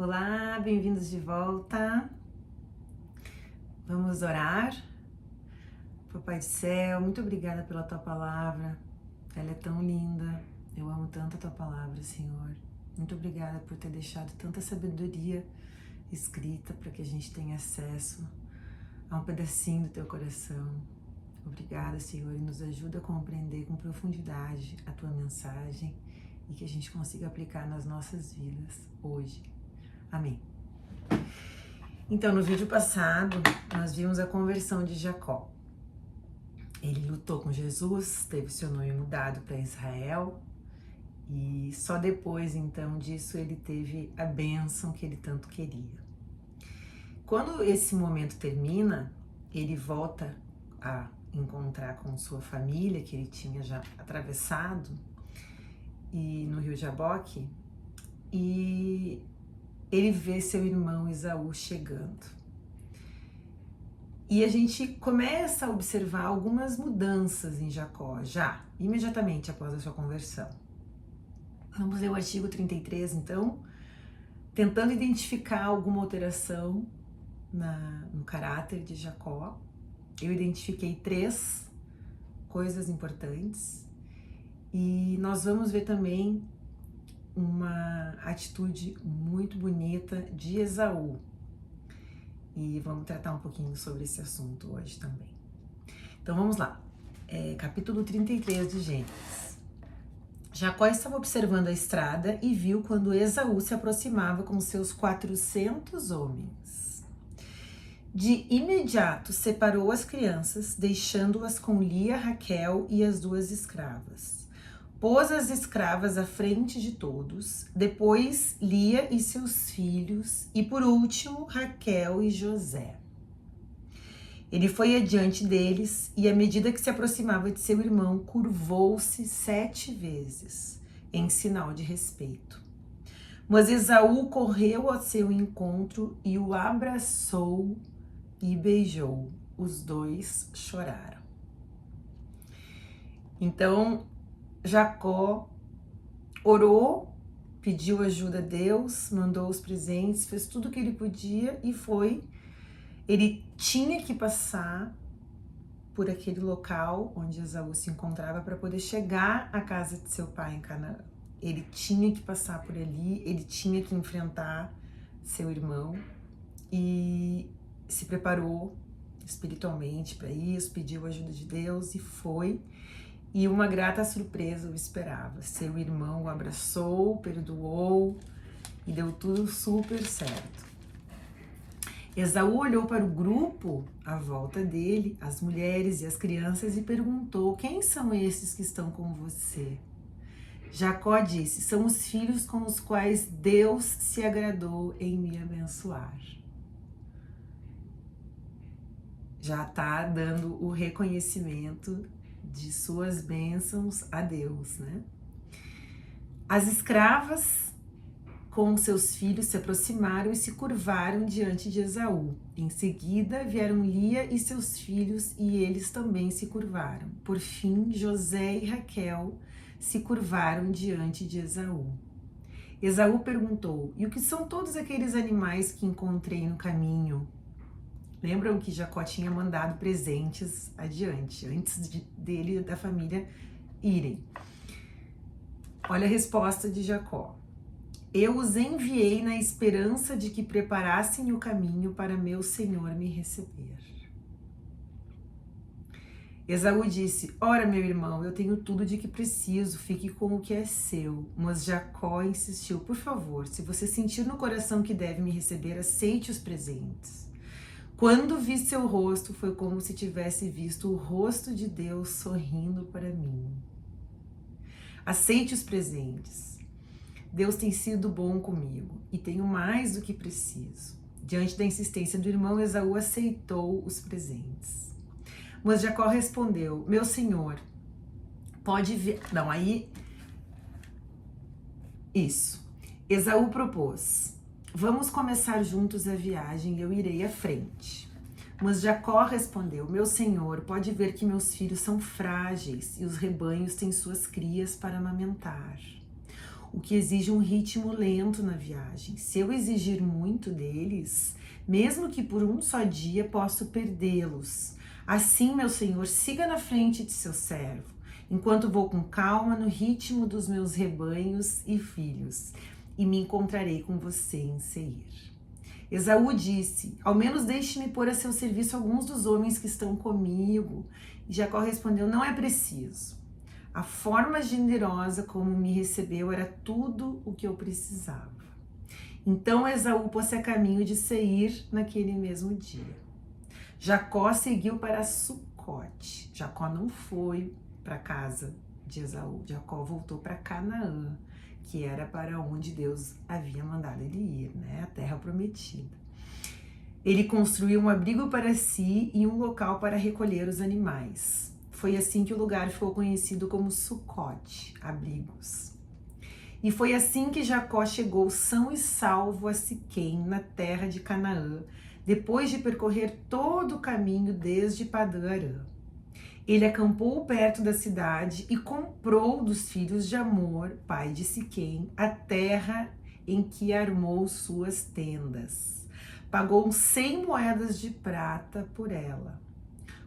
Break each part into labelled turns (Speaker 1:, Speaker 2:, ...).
Speaker 1: Olá, bem-vindos de volta. Vamos orar. Papai do céu, muito obrigada pela tua palavra. Ela é tão linda. Eu amo tanto a tua palavra, Senhor. Muito obrigada por ter deixado tanta sabedoria escrita para que a gente tenha acesso a um pedacinho do teu coração. Obrigada, Senhor, e nos ajuda a compreender com profundidade a tua mensagem e que a gente consiga aplicar nas nossas vidas hoje. Amém. Então, no vídeo passado, nós vimos a conversão de Jacó. Ele lutou com Jesus, teve seu nome mudado para Israel e só depois, então, disso ele teve a bênção que ele tanto queria. Quando esse momento termina, ele volta a encontrar com sua família, que ele tinha já atravessado, e no rio Jaboque, e ele vê seu irmão Esaú chegando. E a gente começa a observar algumas mudanças em Jacó, já, imediatamente após a sua conversão. Vamos ler o artigo 33, então, tentando identificar alguma alteração no caráter de Jacó. Eu identifiquei 3 coisas importantes e nós vamos ver também uma atitude muito bonita de Esaú. E vamos tratar um pouquinho sobre esse assunto hoje também. Então vamos lá, capítulo 33 de Gênesis. Jacó estava observando a estrada e viu quando Esaú se aproximava com seus 400 homens. De imediato separou as crianças, deixando-as com Lia, Raquel e as 2 escravas. Pôs as escravas à frente de todos, depois Lia e seus filhos, e por último Raquel e José. Ele foi adiante deles, e à medida que se aproximava de seu irmão, curvou-se 7 vezes, em sinal de respeito. Mas Esaú correu ao seu encontro e o abraçou e beijou. Os 2 choraram. Então, Jacó orou, pediu ajuda a Deus, mandou os presentes, fez tudo o que ele podia e foi. Ele tinha que passar por aquele local onde Esaú se encontrava para poder chegar à casa de seu pai em Canaã. Ele tinha que passar por ali, ele tinha que enfrentar seu irmão e se preparou espiritualmente para isso, pediu ajuda de Deus e foi. E uma grata surpresa o esperava. Seu irmão o abraçou, perdoou e deu tudo super certo. Esaú olhou para o grupo à volta dele, as mulheres e as crianças, e perguntou: quem são esses que estão com você? Jacó disse: são os filhos com os quais Deus se agradou em me abençoar. Já está dando o reconhecimento de suas bênçãos a Deus, né? As escravas com seus filhos se aproximaram e se curvaram diante de Esaú. Em seguida vieram Lia e seus filhos e eles também se curvaram. Por fim, José e Raquel se curvaram diante de Esaú. Esaú perguntou: e o que são todos aqueles animais que encontrei no caminho? Lembram que Jacó tinha mandado presentes adiante, antes dele e da família irem. Olha a resposta de Jacó: eu os enviei na esperança de que preparassem o caminho para meu senhor me receber. Esaú disse: ora, meu irmão, eu tenho tudo de que preciso, fique com o que é seu. Mas Jacó insistiu: por favor, se você sentir no coração que deve me receber, aceite os presentes. Quando vi seu rosto, foi como se tivesse visto o rosto de Deus sorrindo para mim. Aceite os presentes. Deus tem sido bom comigo e tenho mais do que preciso. Diante da insistência do irmão, Esaú aceitou os presentes. Mas Jacó respondeu: meu senhor, pode ver... Não, aí... Isso. Esaú propôs: vamos começar juntos a viagem e eu irei à frente. Mas Jacó respondeu: meu senhor, pode ver que meus filhos são frágeis e os rebanhos têm suas crias para amamentar. o que exige um ritmo lento na viagem. Se eu exigir muito deles, mesmo que por um só dia, posso perdê-los. Assim, meu Senhor, siga na frente de seu servo, enquanto vou com calma no ritmo dos meus rebanhos e filhos, e me encontrarei com você em Seir. Esaú disse: ao menos deixe-me pôr a seu serviço alguns dos homens que estão comigo. E Jacó respondeu: não é preciso. A forma generosa como me recebeu era tudo o que eu precisava. Então Esaú pôs-se a caminho de Seir naquele mesmo dia. Jacó seguiu para Sucote. Jacó não foi para a casa de Esaú. Jacó voltou para Canaã, que era para onde Deus havia mandado ele ir, né? A terra prometida. Ele construiu um abrigo para si e um local para recolher os animais. Foi assim que o lugar ficou conhecido como Sucote, abrigos. E foi assim que Jacó chegou são e salvo a Siquém, na terra de Canaã, depois de percorrer todo o caminho desde Padã-Arã. Ele acampou perto da cidade e comprou dos filhos de Amor, pai de Siquém, a terra em que armou suas tendas. Pagou 100 moedas de prata por ela.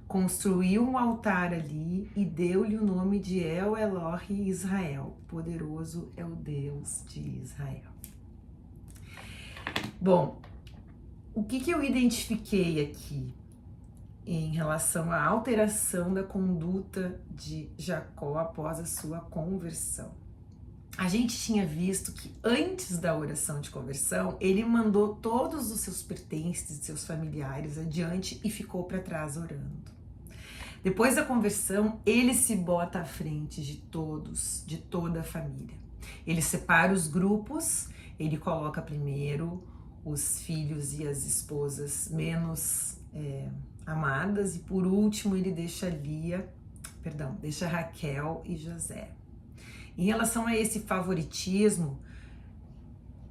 Speaker 1: Construiu um altar ali e deu-lhe o nome de El Elohe Israel. Poderoso é o Deus de Israel. Bom, o que eu identifiquei aqui em relação à alteração da conduta de Jacó após a sua conversão? A gente tinha visto que antes da oração de conversão, ele mandou todos os seus pertences e seus familiares adiante e ficou para trás orando. Depois da conversão, ele se bota à frente de todos, de toda a família. Ele separa os grupos, ele coloca primeiro os filhos e as esposas menos amadas, e por último ele deixa Raquel e José. Em relação a esse favoritismo,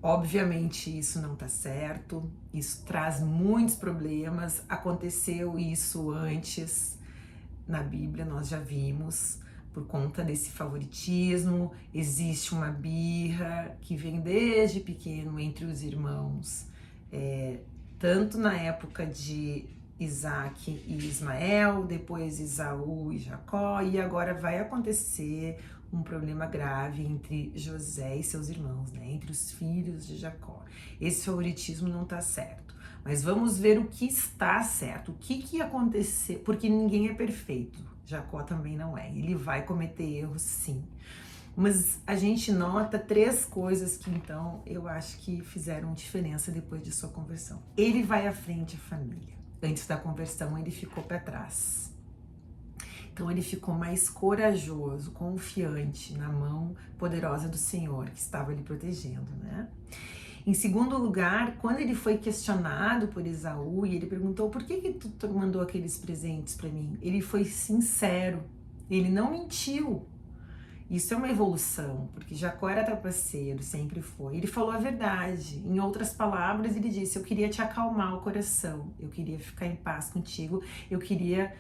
Speaker 1: obviamente isso não está certo, isso traz muitos problemas, aconteceu isso antes na Bíblia, nós já vimos, por conta desse favoritismo, existe uma birra que vem desde pequeno entre os irmãos, tanto na época de Isaac e Ismael, depois Esaú e Jacó, e agora vai acontecer um problema grave entre José e seus irmãos, né? Entre os filhos de Jacó. Esse favoritismo não está certo. Mas vamos ver o que está certo, o que aconteceu, porque ninguém é perfeito, Jacó também não é, ele vai cometer erros sim. Mas a gente nota 3 coisas que então eu acho que fizeram diferença depois de sua conversão. Ele vai à frente da família, antes da conversão ele ficou para trás. Então ele ficou mais corajoso, confiante na mão poderosa do Senhor que estava lhe protegendo, né? Em segundo lugar, quando ele foi questionado por Esaú e ele perguntou: por que tu mandou aqueles presentes para mim? Ele foi sincero, ele não mentiu. Isso é uma evolução, porque Jacó era trapaceiro, sempre foi. Ele falou a verdade. Em outras palavras, ele disse: eu queria te acalmar o coração, eu queria ficar em paz contigo, eu queria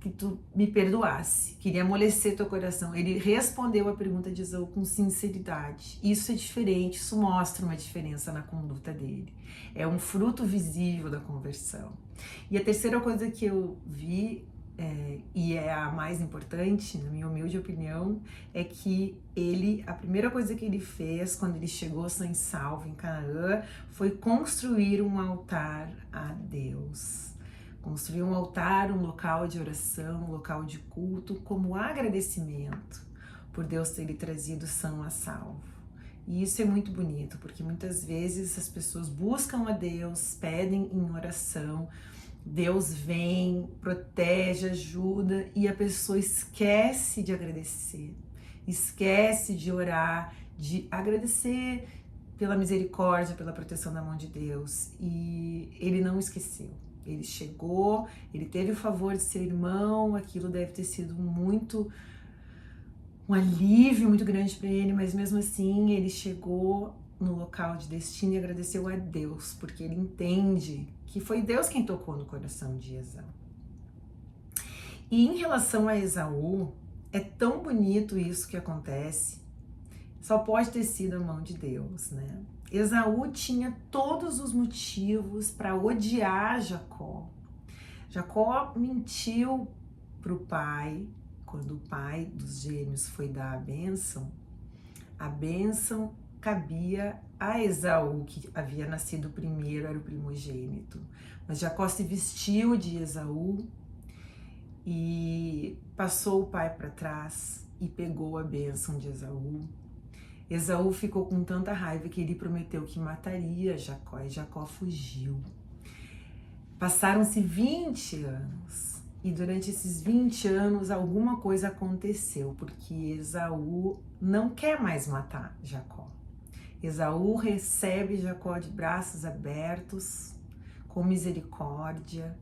Speaker 1: que tu me perdoasse, queria amolecer teu coração. Ele respondeu a pergunta de Esaú com sinceridade. Isso é diferente, isso mostra uma diferença na conduta dele. É um fruto visível da conversão. E a terceira coisa que eu vi, e é a mais importante, na minha humilde opinião, é que a primeira coisa que ele fez quando ele chegou são e salvo em Canaã foi construir um altar a Deus. Construir um altar, um local de oração, um local de culto, como agradecimento por Deus ter lhe trazido são a salvo. E isso é muito bonito, porque muitas vezes as pessoas buscam a Deus, pedem em oração, Deus vem, protege, ajuda, e a pessoa esquece de agradecer, esquece de orar, de agradecer pela misericórdia, pela proteção da mão de Deus. E ele não esqueceu. Ele chegou, ele teve o favor de ser irmão, aquilo deve ter sido um alívio muito grande para ele, mas mesmo assim ele chegou no local de destino e agradeceu a Deus, porque ele entende que foi Deus quem tocou no coração de Esaú. E em relação a Esaú, é tão bonito isso que acontece, só pode ter sido a mão de Deus, né? Esaú tinha todos os motivos para odiar Jacó. Jacó mentiu para o pai, quando o pai dos gêmeos foi dar a bênção cabia a Esaú, que havia nascido primeiro, era o primogênito. Mas Jacó se vestiu de Esaú e passou o pai para trás e pegou a bênção de Esaú. Esaú ficou com tanta raiva que ele prometeu que mataria Jacó, e Jacó fugiu. Passaram-se 20 anos, e durante esses 20 anos alguma coisa aconteceu, porque Esaú não quer mais matar Jacó. Esaú recebe Jacó de braços abertos, com misericórdia,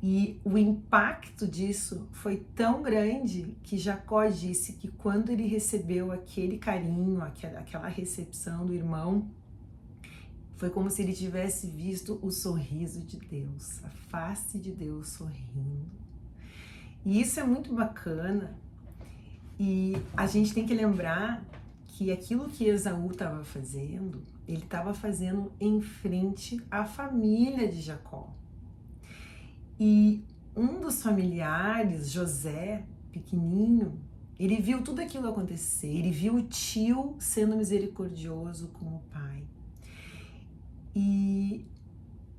Speaker 1: e o impacto disso foi tão grande que Jacó disse que quando ele recebeu aquele carinho, aquela recepção do irmão, foi como se ele tivesse visto o sorriso de Deus, a face de Deus sorrindo. E isso é muito bacana, e a gente tem que lembrar que aquilo que Esaú estava fazendo, ele estava fazendo em frente à família de Jacó. E um dos familiares, José, pequenininho, ele viu tudo aquilo acontecer, ele viu o tio sendo misericordioso com o pai. E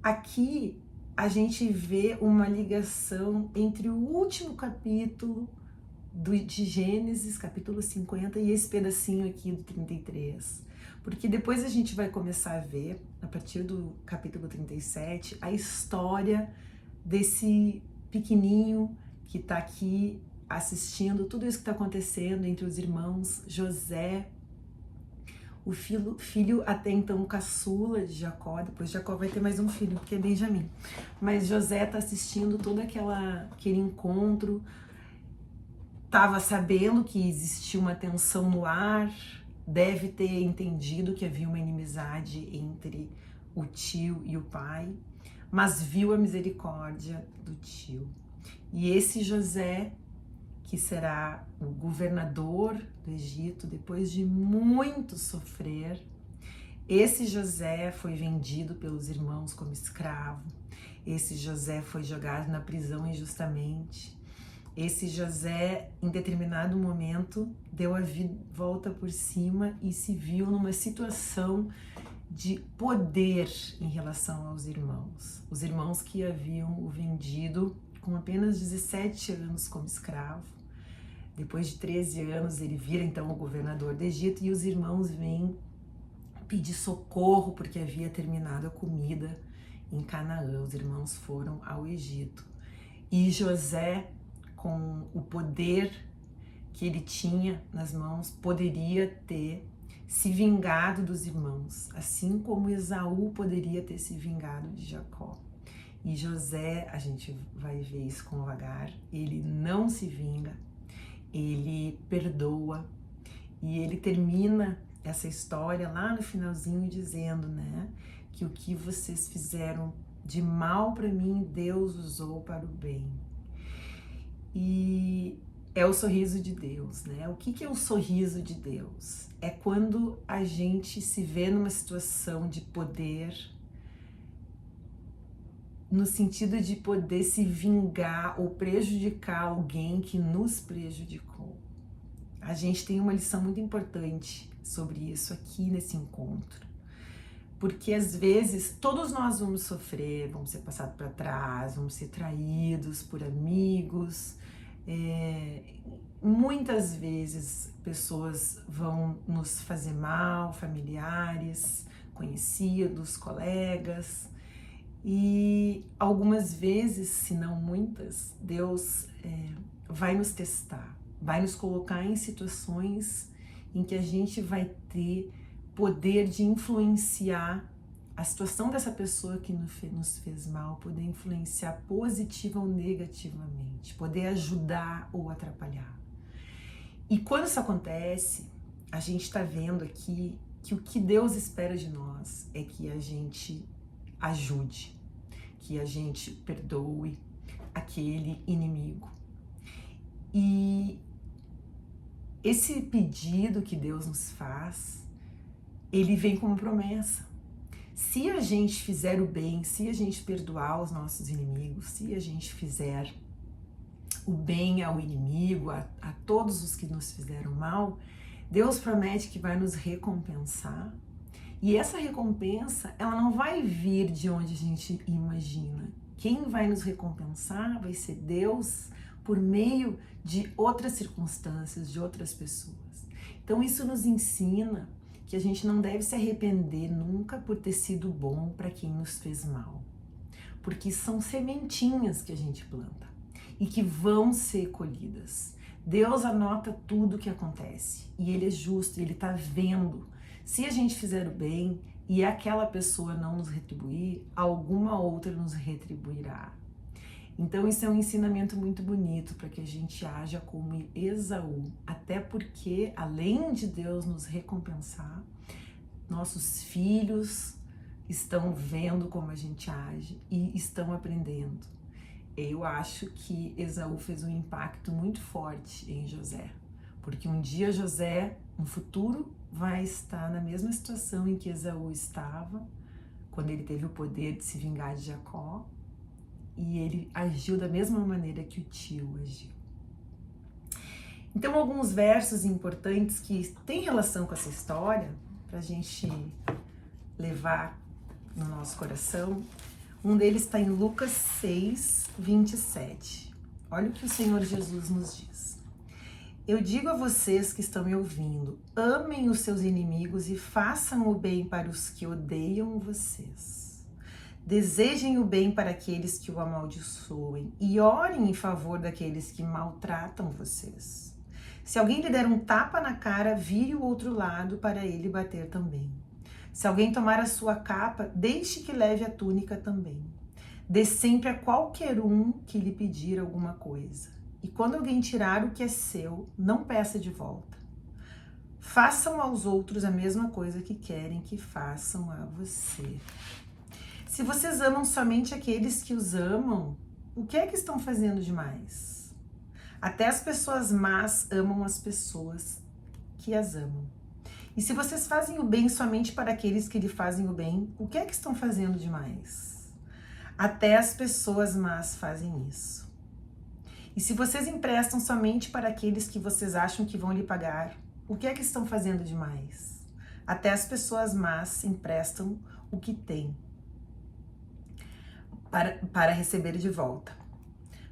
Speaker 1: aqui a gente vê uma ligação entre o último capítulo de Gênesis, capítulo 50, e esse pedacinho aqui do 33. Porque depois a gente vai começar a ver, a partir do capítulo 37, a história desse pequenininho que está aqui assistindo tudo isso que está acontecendo entre os irmãos, José, o filho até então caçula de Jacó. Depois Jacó vai ter mais um filho, que é Benjamim. Mas José está assistindo todo aquele encontro, estava sabendo que existia uma tensão no ar, deve ter entendido que havia uma inimizade entre o tio e o pai, mas viu a misericórdia do tio. E esse José, que será o governador do Egito, depois de muito sofrer, esse José foi vendido pelos irmãos como escravo, esse José foi jogado na prisão injustamente, esse José, em determinado momento, deu a volta por cima e se viu numa situação de poder em relação aos irmãos. Os irmãos que haviam o vendido com apenas 17 anos como escravo. Depois de 13 anos, ele vira então o governador do Egito e os irmãos vêm pedir socorro porque havia terminado a comida em Canaã. Os irmãos foram ao Egito. E José, com o poder que ele tinha nas mãos, poderia ter se vingado dos irmãos, assim como Esaú poderia ter se vingado de Jacó. E José, a gente vai ver isso com Agar, ele não se vinga, ele perdoa, e ele termina essa história lá no finalzinho dizendo, né, que o que vocês fizeram de mal para mim, Deus usou para o bem. E é o sorriso de Deus, né? O que é o sorriso de Deus? É quando a gente se vê numa situação de poder, no sentido de poder se vingar ou prejudicar alguém que nos prejudicou. A gente tem uma lição muito importante sobre isso aqui nesse encontro. Porque às vezes todos nós vamos sofrer, vamos ser passados para trás, vamos ser traídos por amigos. Muitas vezes pessoas vão nos fazer mal, familiares, conhecidos, colegas, e algumas vezes, se não muitas, Deus vai nos testar, vai nos colocar em situações em que a gente vai ter poder de influenciar a situação dessa pessoa que nos fez mal, poder influenciar positiva ou negativamente, poder ajudar ou atrapalhar. E quando isso acontece, a gente está vendo aqui que o que Deus espera de nós é que a gente ajude, que a gente perdoe aquele inimigo. E esse pedido que Deus nos faz, ele vem como promessa. Se a gente fizer o bem, se a gente perdoar os nossos inimigos, se a gente fizer o bem ao inimigo, a todos os que nos fizeram mal, Deus promete que vai nos recompensar. E essa recompensa, ela não vai vir de onde a gente imagina. Quem vai nos recompensar vai ser Deus por meio de outras circunstâncias, de outras pessoas. Então isso nos ensina que a gente não deve se arrepender nunca por ter sido bom para quem nos fez mal. Porque são sementinhas que a gente planta e que vão ser colhidas. Deus anota tudo o que acontece e Ele é justo, Ele está vendo. Se a gente fizer o bem e aquela pessoa não nos retribuir, alguma outra nos retribuirá. Então isso é um ensinamento muito bonito para que a gente haja como Esaú, até porque além de Deus nos recompensar, nossos filhos estão vendo como a gente age e estão aprendendo. Eu acho que Esaú fez um impacto muito forte em José, porque um dia José, no futuro, vai estar na mesma situação em que Esaú estava, quando ele teve o poder de se vingar de Jacó, e ele agiu da mesma maneira que o tio agiu. Então, alguns versos importantes que têm relação com essa história, para a gente levar no nosso coração. Um deles está em Lucas 6, 27. Olha o que o Senhor Jesus nos diz. Eu digo a vocês que estão me ouvindo, amem os seus inimigos e façam o bem para os que odeiam vocês. Desejem o bem para aqueles que o amaldiçoem e orem em favor daqueles que maltratam vocês. Se alguém lhe der um tapa na cara, vire o outro lado para ele bater também. Se alguém tomar a sua capa, deixe que leve a túnica também. Dê sempre a qualquer um que lhe pedir alguma coisa. E quando alguém tirar o que é seu, não peça de volta. Façam aos outros a mesma coisa que querem que façam a você. Se vocês amam somente aqueles que os amam, o que é que estão fazendo demais? Até as pessoas más amam as pessoas que as amam. E se vocês fazem o bem somente para aqueles que lhe fazem o bem, o que é que estão fazendo demais? Até as pessoas más fazem isso. E se vocês emprestam somente para aqueles que vocês acham que vão lhe pagar, o que é que estão fazendo demais? Até as pessoas más emprestam o que têm para receber de volta.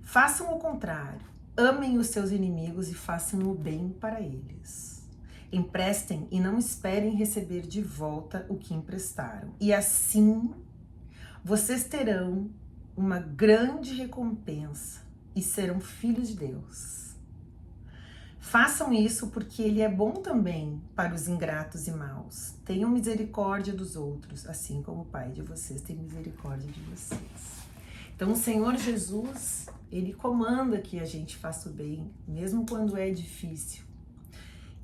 Speaker 1: Façam o contrário. Amem os seus inimigos e façam o bem para eles. Emprestem e não esperem receber de volta o que emprestaram. E assim, vocês terão uma grande recompensa e serão filhos de Deus. Façam isso porque Ele é bom também para os ingratos e maus. Tenham misericórdia dos outros, assim como o Pai de vocês tem misericórdia de vocês. Então, o Senhor Jesus, Ele comanda que a gente faça o bem, mesmo quando é difícil.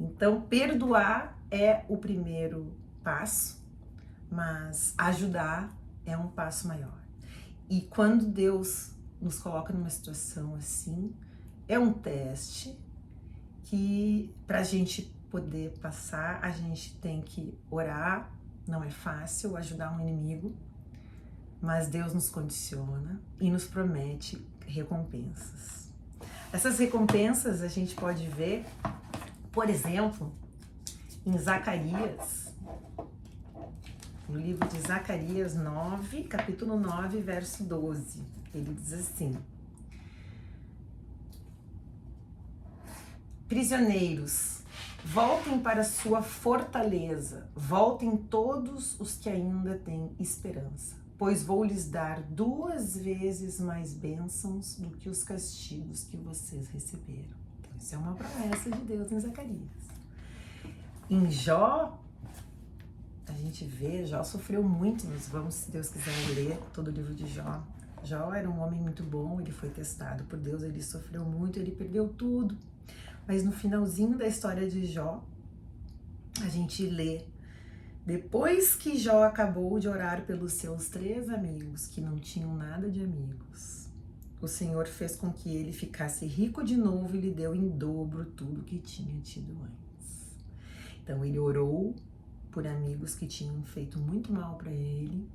Speaker 1: Então, perdoar é o primeiro passo, mas ajudar é um passo maior. E quando Deus nos coloca numa situação assim, é um teste que para a gente poder passar, a gente tem que orar, não é fácil ajudar um inimigo, mas Deus nos condiciona e nos promete recompensas. Essas recompensas a gente pode ver, por exemplo, em Zacarias, no livro de Zacarias 9, capítulo 9, verso 12. Ele diz assim: prisioneiros, voltem para sua fortaleza, voltem todos os que ainda têm esperança, pois vou lhes dar 2 vezes mais bênçãos do que os castigos que vocês receberam. Então, isso é uma promessa de Deus em Zacarias. Em Jó, a gente vê, Jó sofreu muito, nós vamos, se Deus quiser, ler todo o livro de Jó. Jó era um homem muito bom, ele foi testado por Deus, ele sofreu muito, ele perdeu tudo. Mas no finalzinho da história de Jó, a gente lê: depois que Jó acabou de orar pelos seus 3 amigos, que não tinham nada de amigos, o Senhor fez com que ele ficasse rico de novo e lhe deu em dobro tudo que tinha tido antes. Então ele orou por amigos que tinham feito muito mal para ele.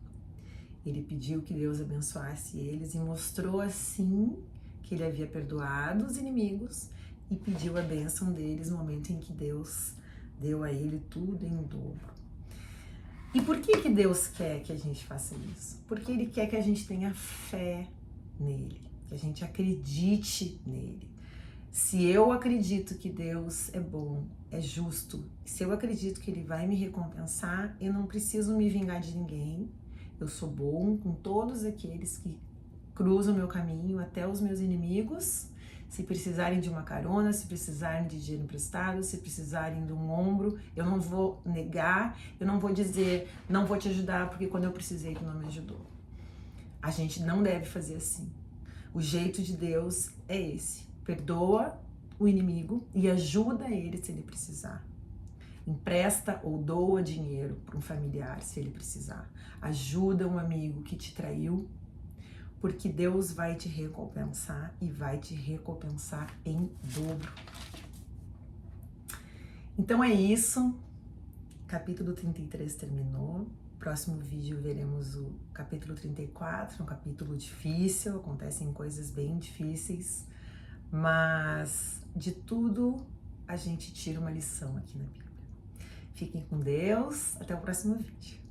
Speaker 1: Ele pediu que Deus abençoasse eles e mostrou assim que ele havia perdoado os inimigos e pediu a bênção deles no momento em que Deus deu a ele tudo em dobro. E por que Deus quer que a gente faça isso? Porque Ele quer que a gente tenha fé nele, que a gente acredite nele. Se eu acredito que Deus é bom, é justo, se eu acredito que Ele vai me recompensar, eu não preciso me vingar de ninguém. Eu sou bom com todos aqueles que cruzam o meu caminho, até os meus inimigos. Se precisarem de uma carona, se precisarem de dinheiro emprestado, se precisarem de um ombro, eu não vou negar, eu não vou dizer, não vou te ajudar, porque quando eu precisei, tu não me ajudou. A gente não deve fazer assim. O jeito de Deus é esse. Perdoa o inimigo e ajuda ele se ele precisar. Empresta ou doa dinheiro para um familiar se ele precisar. Ajuda um amigo que te traiu, porque Deus vai te recompensar e vai te recompensar em dobro. Então é isso. Capítulo 33 terminou. Próximo vídeo veremos o capítulo 34, um capítulo difícil, acontecem coisas bem difíceis, mas de tudo a gente tira uma lição aqui na Bíblia. Fiquem com Deus, até o próximo vídeo.